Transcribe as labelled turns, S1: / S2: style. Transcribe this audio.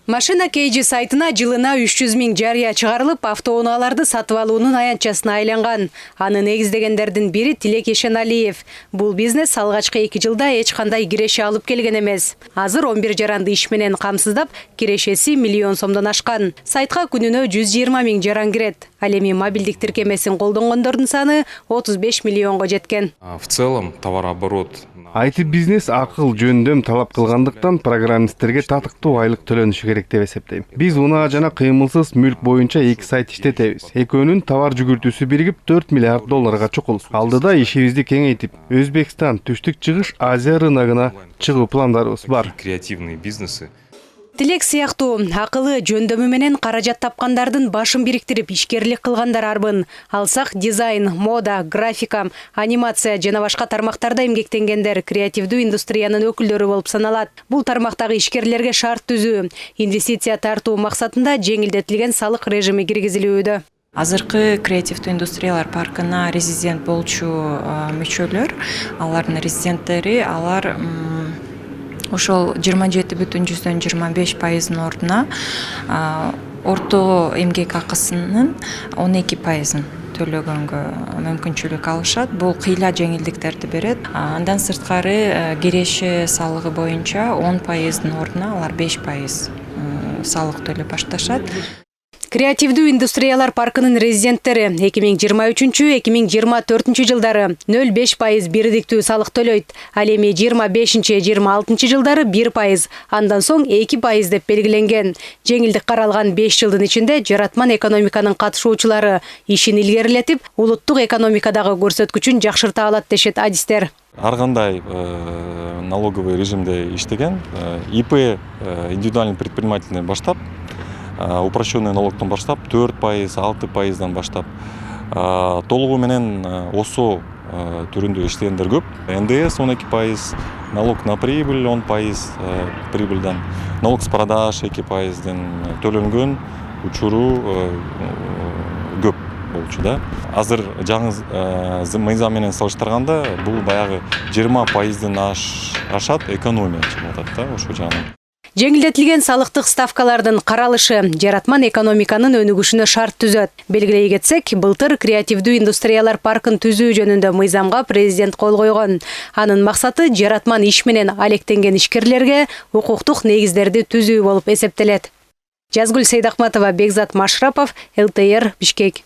S1: Машина Кейджи сайтына жылына 300 000 жария чыгарылып, автоунааларды сатып алуунун аянтчасына айланган. Аны негиздегендердин бири Тилек Ешеналиев. Бул бизнес алгачкы 2 жылда эч кандай киреше алып келген эмес. Азыр 11 жаранды иш менен камсыздап, кирешеси миллион сомдон ашкан. Сайтка күнүнө 120 000 жаран кирет. Ал эми мобилдик тиркемесин колдонгондордун саны 35 миллионго жеткен.
S2: В целом товарооборот.
S3: IT бизнес акыл жөндөм талап кылгандыктан программисттерге татыктуу айлык төлөнүшү керек деп эсептейм. Биз унаа жана кыймылсыз мүлк боюнча 2 сайт иштетебиз. Экөөнүн товар жүгүртүүсү биригип 4 миллиард долларга чукул. Алдыда ишибизди кеңейтип, Өзбекстан, Түштүк Чыгыш, Азия рыногуна чыгуу пландарыбыз бар.
S2: Креативные бизнесы.
S1: Тилек сыяктуу акылы жөндөмү менен каражат тапкандардын башын бириктирип ишкерлик кылгандар арбын. Алсак дизайн, мода, графика, анимация жана башка тармактарда эмгектенгендер креативдүү индустриянын өкүлдөрү болуп саналат. Бул тармактагы ишкерлерге шарт түзүү, инвестиция тартуу максатында жеңилдетилген салык режими киргизилүүдө.
S4: Азыркы креативдүү индустриялар паркына резидент болчу мүчөлөр, алардын резиденттери, алар ошол 27,25% ордуна орто эмгек акысынын 12% төлөгөнгө мүмкүнчүлүк алышат. Бул кыйла жеңилдиктерди берет. Андан сырткары киреше салыгы боюнча 10%дын ордуна алар 5% салык төлөп башташат.
S1: Креативдүү индустриялар паркынын резиденттери 2023-2024 жылдары 0,5% бирдиктүү салык төлөйт. Ал эми 25-26 жылдары 1%, андан соң 2% деп белгиленген. Жеңилдик каралган 5 жылдын ичинде жаратман экономиканын катышуучулары ишин илгерилетип, улуттук экономикадагы көрсөткүчүн жакшырта алат дешет адистер.
S5: Ар кандай налоговый режимде иштеген, ИП индивидуальный предпринимательный баштап, упрощенный налогтон баштап 4%, 6%дан баштап толугу менен ОСО түрүндө иштегендер көп. НДС 12%, налог на прибыль 10% прибыльден, налог с продаж 2%ден төлөнгөн учуру көп болчу да. Азыр жаңы мыйзам менен салыштырганда бул баягы 20%ден ашат экономия чыгып атат да ошол жагынан.
S1: Жеңилдетилген салыктык ставкалардын каралышы жаратман экономиканын өнүгүшүнө шарт түзөт. Белгилей кетсек, былтыр креативдүү индустриялар паркын түзүү жөнүндө мыйзамга президент кол койгон. Анын максаты жаратман иш менен алектенген ишкерлерге укуктук негиздерди түзүү болуп эсептелет. Жазгүл Сейдахматова, Бекзат Машрапов, ЛТР, Бишкек.